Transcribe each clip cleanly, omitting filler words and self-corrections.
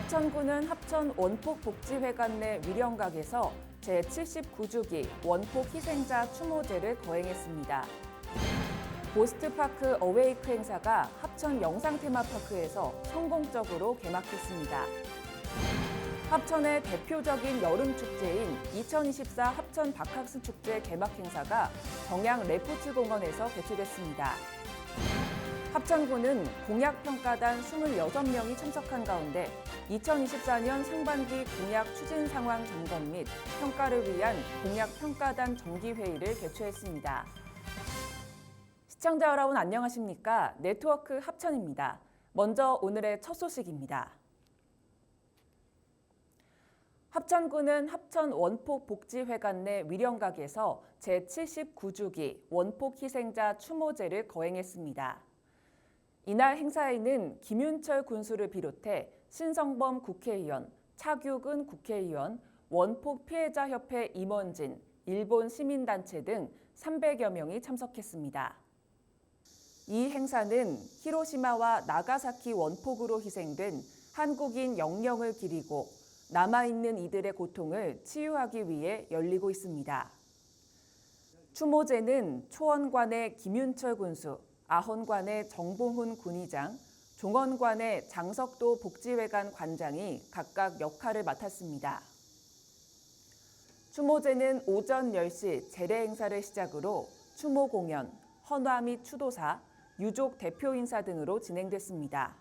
합천구는 합천 원폭복지회관 내 위령각에서 제79주기 원폭희생자 추모제를 거행했습니다. 고스트파크 어웨이크 행사가 합천 영상테마파크에서 성공적으로 개막했습니다. 합천의 대표적인 여름축제인 2024 합천 바캉스축제 개막 행사가 정양 레포츠공원에서 개최됐습니다. 합천구는 공약평가단 26명이 참석한 가운데 2024년 상반기 공약 추진 상황 점검 및 평가를 위한 공약평가단 정기회의를 개최했습니다. 시청자 여러분 안녕하십니까? 네트워크 합천입니다. 먼저 오늘의 첫 소식입니다. 합천구는 합천 원폭복지회관 내 위령각에서 제79주기 원폭희생자 추모제를 거행했습니다. 이날 행사에는 김윤철 군수를 비롯해 신성범 국회의원, 차규근 국회의원, 원폭피해자협회 임원진, 일본 시민단체 등 300여 명이 참석했습니다. 이 행사는 히로시마와 나가사키 원폭으로 희생된 한국인 영령을 기리고 남아있는 이들의 고통을 치유하기 위해 열리고 있습니다. 추모제는 초원관의 김윤철 군수, 아헌관의 정봉훈 군의장, 종원관의 장석도 복지회관 관장이 각각 역할을 맡았습니다. 추모제는 오전 10시 제례 행사를 시작으로 추모 공연, 헌화 및 추도사, 유족 대표 인사 등으로 진행됐습니다.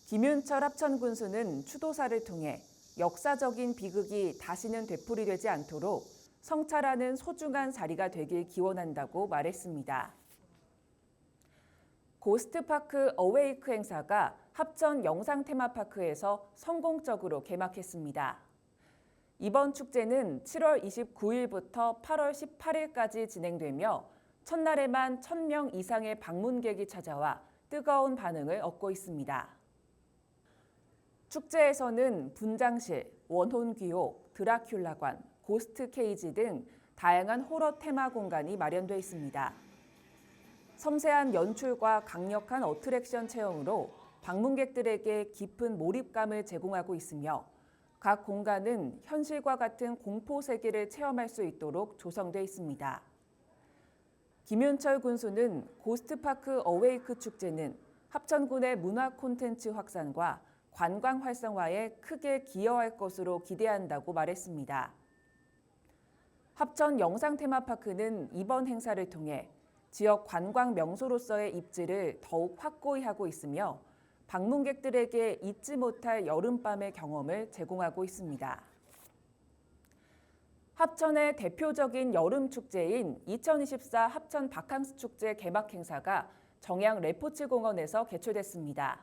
김윤철 합천군수는 추도사를 통해 역사적인 비극이 다시는 되풀이되지 않도록 성찰하는 소중한 자리가 되길 기원한다고 말했습니다. 고스트파크 어웨이크 행사가 합천 영상테마파크에서 성공적으로 개막했습니다. 이번 축제는 7월 29일부터 8월 18일까지 진행되며 첫날에만 1,000명 이상의 방문객이 찾아와 뜨거운 반응을 얻고 있습니다. 축제에서는 분장실, 원혼귀옥, 드라큘라관, 고스트 케이지 등 다양한 호러 테마 공간이 마련되어 있습니다. 섬세한 연출과 강력한 어트랙션 체험으로 방문객들에게 깊은 몰입감을 제공하고 있으며 각 공간은 현실과 같은 공포 세계를 체험할 수 있도록 조성되어 있습니다. 김윤철 군수는 고스트파크 어웨이크 축제는 합천군의 문화 콘텐츠 확산과 관광 활성화에 크게 기여할 것으로 기대한다고 말했습니다. 합천 영상테마파크는 이번 행사를 통해 지역 관광 명소로서의 입지를 더욱 확고히 하고 있으며 방문객들에게 잊지 못할 여름밤의 경험을 제공하고 있습니다. 합천의 대표적인 여름축제인 2024 합천 바캉스축제 개막 행사가 정양 레포츠공원에서 개최됐습니다.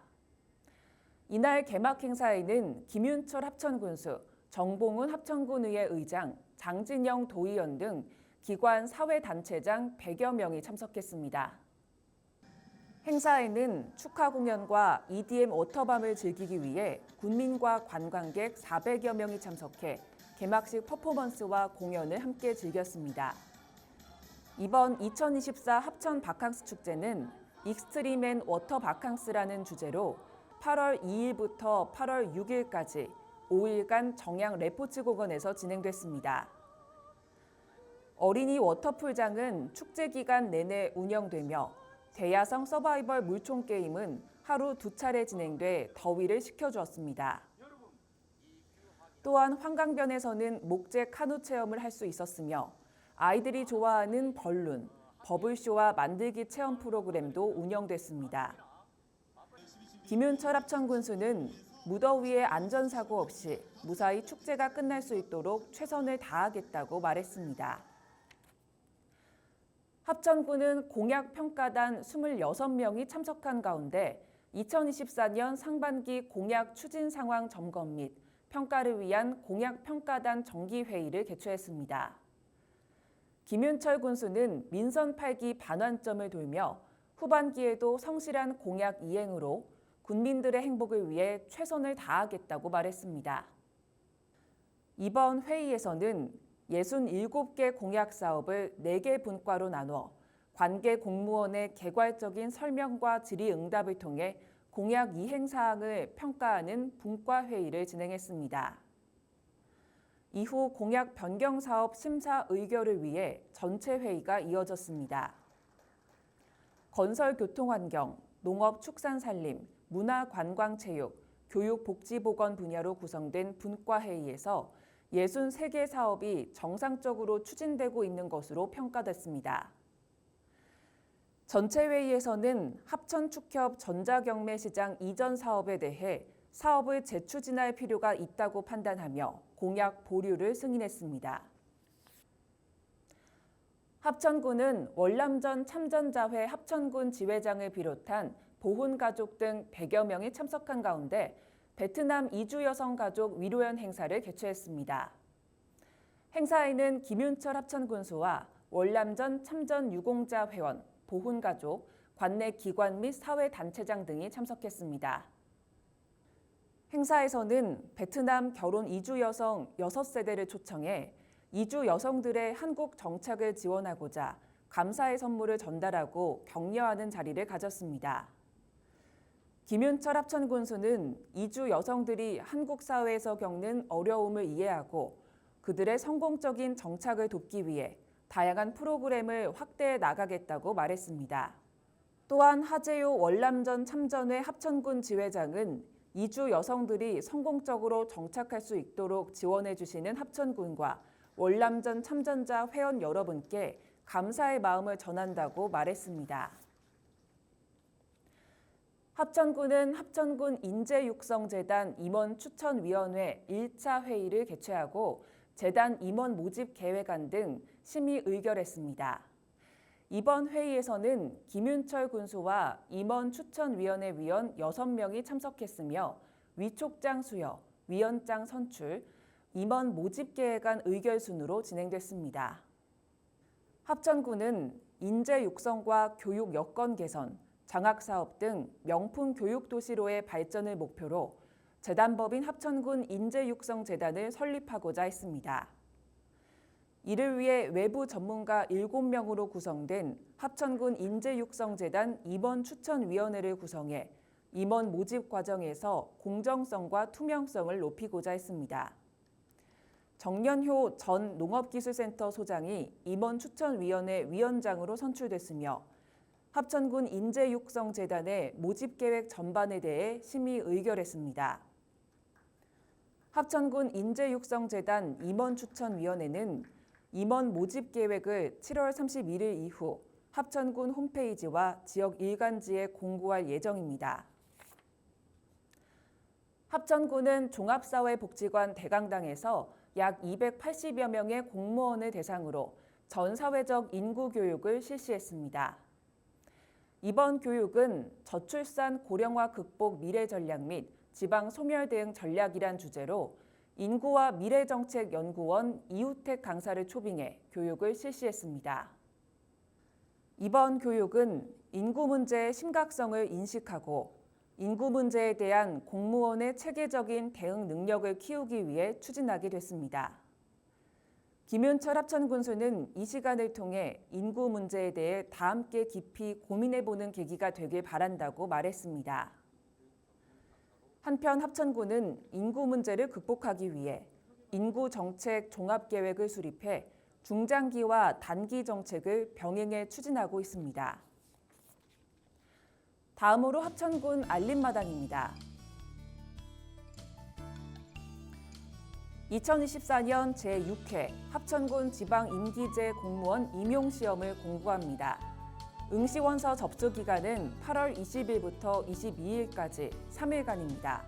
이날 개막 행사에는 김윤철 합천군수, 정봉훈 합천군의회 의장, 장진영 도의원 등 기관 사회단체장 100여 명이 참석했습니다. 행사에는 축하 공연과 EDM 워터밤을 즐기기 위해 군민과 관광객 400여 명이 참석해 개막식 퍼포먼스와 공연을 함께 즐겼습니다. 이번 2024 합천 바캉스 축제는 익스트림 앤 워터 바캉스라는 주제로 8월 2일부터 8월 6일까지 5일간 정양 레포츠공원에서 진행됐습니다. 어린이 워터풀장은 축제 기간 내내 운영되며 대야성 서바이벌 물총 게임은 하루 2차례 진행돼 더위를 식혀주었습니다. 또한 환강변에서는 목재 카누 체험을 할 수 있었으며 아이들이 좋아하는 벌룬, 버블쇼와 만들기 체험 프로그램도 운영됐습니다. 김윤철 합천군수는 무더위에 안전사고 없이 무사히 축제가 끝날 수 있도록 최선을 다하겠다고 말했습니다. 합천구는 공약평가단 26명이 참석한 가운데 2024년 상반기 공약 추진 상황 점검 및 평가를 위한 공약평가단 정기회의를 개최했습니다. 김윤철 군수는 민선 8기 반환점을 돌며 후반기에도 성실한 공약 이행으로 군민들의 행복을 위해 최선을 다하겠다고 말했습니다. 이번 회의에서는 67개 공약 사업을 4개 분과로 나누어 관계 공무원의 개괄적인 설명과 질의응답을 통해 공약 이행 사항을 평가하는 분과회의를 진행했습니다. 이후 공약 변경 사업 심사 의결을 위해 전체 회의가 이어졌습니다. 건설 교통환경, 농업 축산산림, 문화 관광 체육, 교육 복지보건 분야로 구성된 분과회의에서 63개 사업이 정상적으로 추진되고 있는 것으로 평가됐습니다. 전체 회의에서는 합천축협 전자경매시장 이전 사업에 대해 사업을 재추진할 필요가 있다고 판단하며 공약 보류를 승인했습니다. 합천군은 월남전 참전자회 합천군 지회장을 비롯한 보훈가족 등 100여 명이 참석한 가운데 베트남 이주 여성 가족 위로연 행사를 개최했습니다. 행사에는 김윤철 합천군수와 월남전 참전 유공자 회원, 보훈가족, 관내 기관 및 사회단체장 등이 참석했습니다. 행사에서는 베트남 결혼 이주 여성 6세대를 초청해 이주 여성들의 한국 정착을 지원하고자 감사의 선물을 전달하고 격려하는 자리를 가졌습니다. 김윤철 합천군수는 이주 여성들이 한국 사회에서 겪는 어려움을 이해하고 그들의 성공적인 정착을 돕기 위해 다양한 프로그램을 확대해 나가겠다고 말했습니다. 또한 하재요 월남전 참전회 합천군 지회장은 이주 여성들이 성공적으로 정착할 수 있도록 지원해 주시는 합천군과 월남전 참전자 회원 여러분께 감사의 마음을 전한다고 말했습니다. 합천군은 합천군 인재육성재단 임원추천위원회 1차 회의를 개최하고 재단 임원 모집 계획안 등 심의 의결했습니다. 이번 회의에서는 김윤철 군수와 임원추천위원회 위원 6명이 참석했으며 위촉장 수여, 위원장 선출, 임원 모집 계획안 의결 순으로 진행됐습니다. 합천군은 인재 육성과 교육 여건 개선, 장학사업 등 명품 교육도시로의 발전을 목표로 재단법인 합천군 인재육성재단을 설립하고자 했습니다. 이를 위해 외부 전문가 7명으로 구성된 합천군 인재육성재단 임원추천위원회를 구성해 임원 모집 과정에서 공정성과 투명성을 높이고자 했습니다. 정연효 전 농업기술센터 소장이 임원추천위원회 위원장으로 선출됐으며 합천군 인재육성재단의 모집계획 전반에 대해 심의 의결했습니다. 합천군 인재육성재단 임원추천위원회는 임원 모집계획을 7월 31일 이후 합천군 홈페이지와 지역 일간지에 공고할 예정입니다. 합천군은 종합사회복지관 대강당에서 약 280여 명의 공무원을 대상으로 전사회적 인구교육을 실시했습니다. 이번 교육은 저출산 고령화 극복 미래 전략 및 지방 소멸 대응 전략이란 주제로 인구와 미래정책연구원 이우택 강사를 초빙해 교육을 실시했습니다. 이번 교육은 인구 문제의 심각성을 인식하고 인구 문제에 대한 공무원의 체계적인 대응 능력을 키우기 위해 추진하게 됐습니다. 김윤철 합천군수는 이 시간을 통해 인구 문제에 대해 다 함께 깊이 고민해보는 계기가 되길 바란다고 말했습니다. 한편 합천군은 인구 문제를 극복하기 위해 인구 정책 종합계획을 수립해 중장기와 단기 정책을 병행해 추진하고 있습니다. 다음으로 합천군 알림마당입니다. 2024년 제6회 합천군 지방임기제 공무원 임용시험을 공고합니다. 응시원서 접수 기간은 8월 20일부터 22일까지 3일간입니다.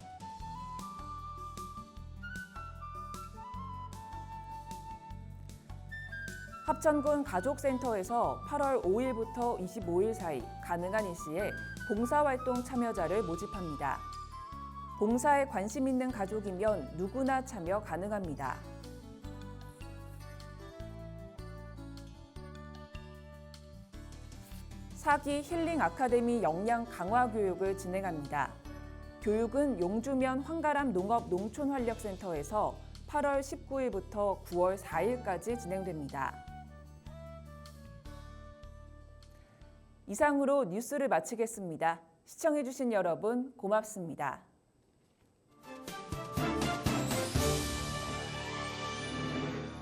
합천군 가족센터에서 8월 5일부터 25일 사이 가능한 일시에 봉사활동 참여자를 모집합니다. 봉사에 관심 있는 가족이면 누구나 참여 가능합니다. 사기 힐링 아카데미 역량 강화 교육을 진행합니다. 교육은 용주면 황가람 농업농촌활력센터에서 8월 19일부터 9월 4일까지 진행됩니다. 이상으로 뉴스를 마치겠습니다. 시청해주신 여러분 고맙습니다.